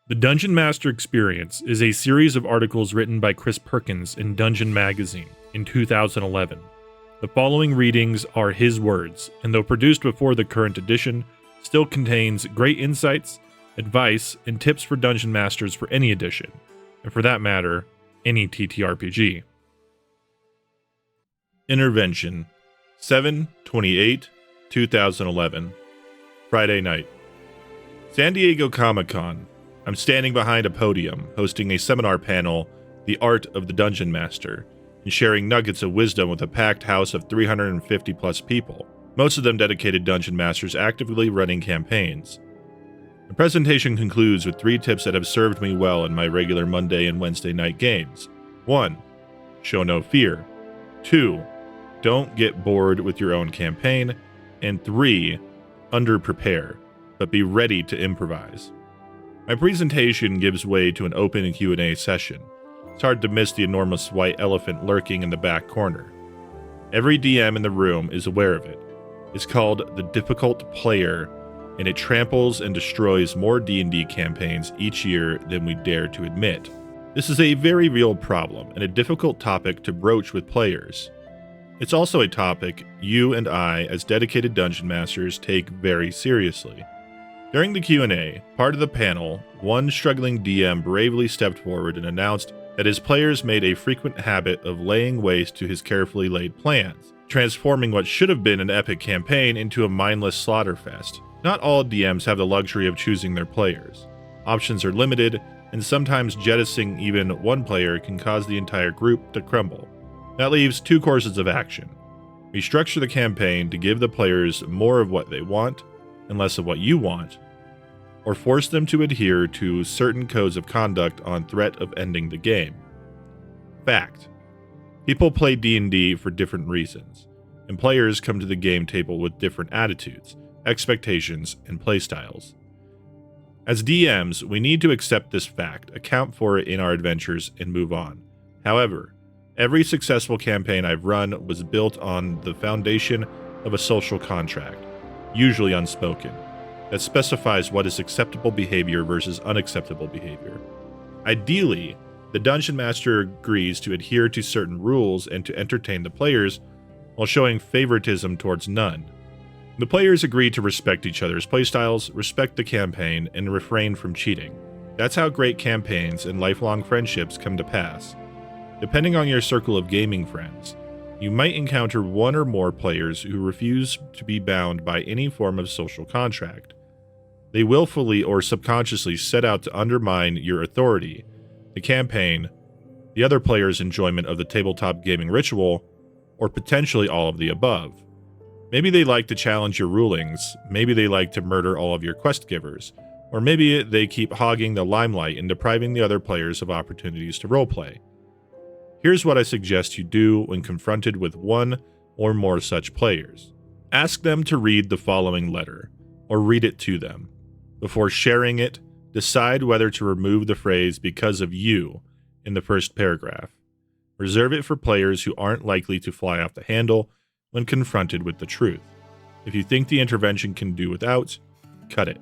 The Dungeon Master Experience is a series of articles written by Chris Perkins in Dungeon Magazine in 2011. The following readings are his words, and though produced before the current edition, still contains great insights, advice, and tips for Dungeon Masters for any edition, and for that matter, any TTRPG. Intervention 7/28/2011 Friday night. San Diego Comic-Con. I'm standing behind a podium, hosting a seminar panel, The Art of the Dungeon Master, and sharing nuggets of wisdom with a packed house of 350 plus people, most of them dedicated dungeon masters actively running campaigns. The presentation concludes with 3 tips that have served me well in my regular Monday and Wednesday night games. 1. Show no fear. 2. Don't get bored with your own campaign. And 3. Under-prepare, but be ready to improvise. My presentation gives way to an open Q&A session. It's hard to miss the enormous white elephant lurking in the back corner. Every DM in the room is aware of it. It's called the Difficult Player, and it tramples and destroys more D&D campaigns each year than we dare to admit. This is a very real problem and a difficult topic to broach with players. It's also a topic you and I, as dedicated dungeon masters, take very seriously. During the Q&A, part of the panel, one struggling DM bravely stepped forward and announced that his players made a frequent habit of laying waste to his carefully laid plans, transforming what should have been an epic campaign into a mindless slaughterfest. Not all DMs have the luxury of choosing their players. Options are limited, and sometimes jettisoning even one player can cause the entire group to crumble. That leaves 2 courses of action. Restructure the campaign to give the players more of what they want and less of what you want, or force them to adhere to certain codes of conduct on threat of ending the game. Fact: people play D&D for different reasons, and players come to the game table with different attitudes, expectations, and playstyles. As DMs, we need to accept this fact, account for it in our adventures, and move on. However, every successful campaign I've run was built on the foundation of a social contract, usually unspoken, that specifies what is acceptable behavior versus unacceptable behavior. Ideally, the Dungeon Master agrees to adhere to certain rules and to entertain the players while showing favoritism towards none. The players agree to respect each other's playstyles, respect the campaign, and refrain from cheating. That's how great campaigns and lifelong friendships come to pass. Depending on your circle of gaming friends, you might encounter one or more players who refuse to be bound by any form of social contract. They willfully or subconsciously set out to undermine your authority, the campaign, the other player's enjoyment of the tabletop gaming ritual, or potentially all of the above. Maybe they like to challenge your rulings, maybe they like to murder all of your quest givers, or maybe they keep hogging the limelight and depriving the other players of opportunities to roleplay. Here's what I suggest you do when confronted with one or more such players. Ask them to read the following letter, or read it to them. Before sharing it, decide whether to remove the phrase "because of you" in the first paragraph. Reserve it for players who aren't likely to fly off the handle when confronted with the truth. If you think the intervention can do without, cut it.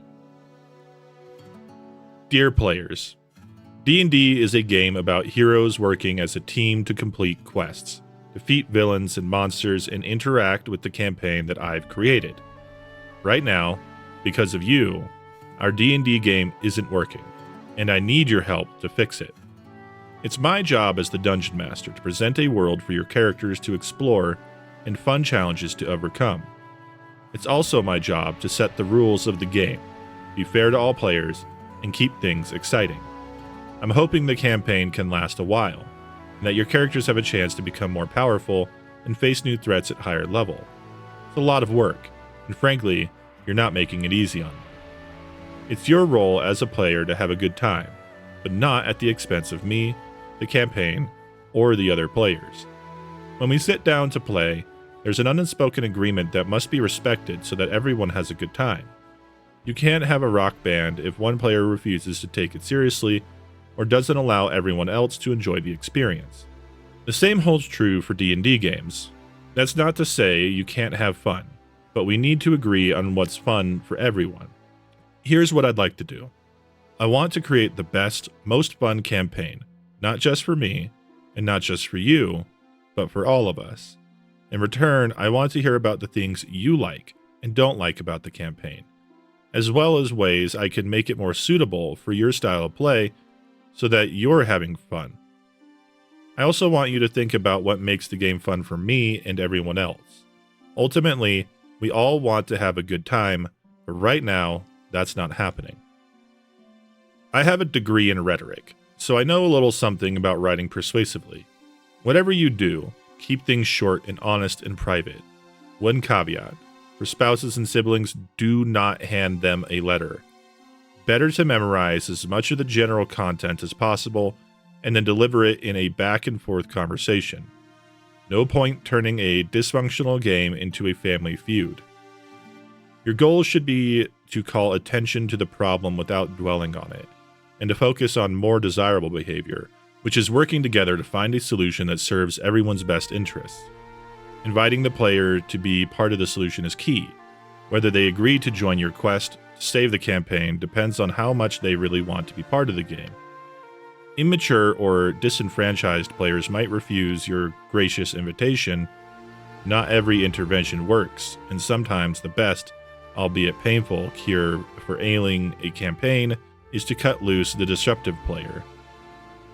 Dear players, D&D is a game about heroes working as a team to complete quests, defeat villains and monsters, and interact with the campaign that I've created. Right now, because of you, our D&D game isn't working, and I need your help to fix it. It's my job as the Dungeon Master to present a world for your characters to explore and fun challenges to overcome. It's also my job to set the rules of the game, be fair to all players, and keep things exciting. I'm hoping the campaign can last a while, and that your characters have a chance to become more powerful and face new threats at higher level. It's a lot of work, and frankly, you're not making it easy on me. It's your role as a player to have a good time, but not at the expense of me, the campaign, or the other players. When we sit down to play, there's an unspoken agreement that must be respected so that everyone has a good time. You can't have a rock band if one player refuses to take it seriously or doesn't allow everyone else to enjoy the experience. The same holds true for D&D games. That's not to say you can't have fun, but we need to agree on what's fun for everyone. Here's what I'd like to do. I want to create the best, most fun campaign, not just for me, and not just for you, but for all of us. In return, I want to hear about the things you like and don't like about the campaign, as well as ways I can make it more suitable for your style of play so that you're having fun. I also want you to think about what makes the game fun for me and everyone else. Ultimately, we all want to have a good time, but right now, that's not happening. I have a degree in rhetoric, so I know a little something about writing persuasively. Whatever you do, keep things short and honest and private. One caveat: for spouses and siblings, do not hand them a letter. Better to memorize as much of the general content as possible and then deliver it in a back and forth conversation. No point turning a dysfunctional game into a family feud. Your goal should be to call attention to the problem without dwelling on it, and to focus on more desirable behavior, which is working together to find a solution that serves everyone's best interests. Inviting the player to be part of the solution is key. Whether they agree to join your quest to save the campaign depends on how much they really want to be part of the game. Immature or disenfranchised players might refuse your gracious invitation. Not every intervention works, and sometimes the best, albeit painful, cure for ailing a campaign is to cut loose the disruptive player.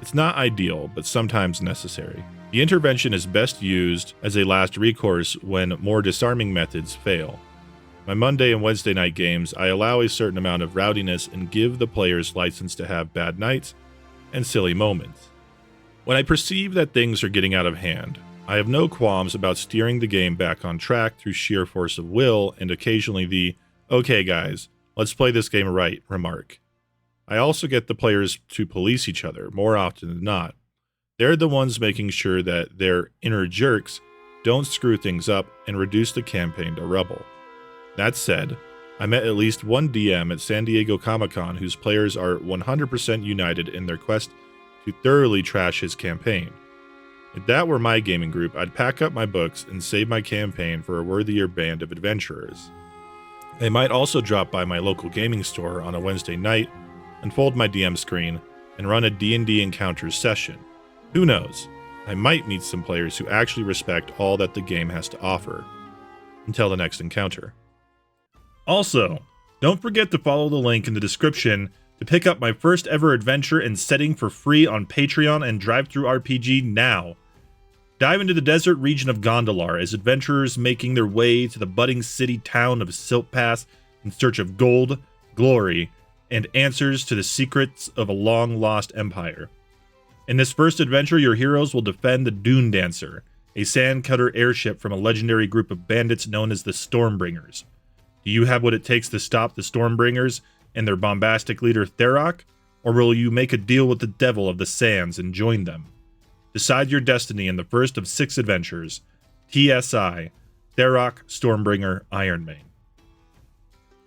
It's not ideal, but sometimes necessary. The intervention is best used as a last recourse when more disarming methods fail. My Monday and Wednesday night games, I allow a certain amount of rowdiness and give the players license to have bad nights and silly moments. When I perceive that things are getting out of hand, I have no qualms about steering the game back on track through sheer force of will and occasionally the, "Okay guys, let's play this game right" remark. I also get the players to police each other more often than not. They're the ones making sure that their inner jerks don't screw things up and reduce the campaign to rubble. That said, I met at least one DM at San Diego Comic-Con whose players are 100% united in their quest to thoroughly trash his campaign. If that were my gaming group, I'd pack up my books and save my campaign for a worthier band of adventurers. They might also drop by my local gaming store on a Wednesday night, unfold my DM screen, and run a D&D Encounters session. Who knows? I might meet some players who actually respect all that the game has to offer. Until the next encounter. Also, don't forget to follow the link in the description to pick up my first ever adventure and setting for free on Patreon and DriveThruRPG now. Dive into the desert region of Gondolar as adventurers making their way to the budding city town of Silt Pass in search of gold, glory, and answers to the secrets of a long-lost empire. In this first adventure, your heroes will defend the Dune Dancer, a sandcutter airship from a legendary group of bandits known as the Stormbringers. Do you have what it takes to stop the Stormbringers and their bombastic leader Tharok, or will you make a deal with the devil of the sands and join them? Decide your destiny in the first of 6 adventures. TSI, Tharok, Stormbringer, Ironmane.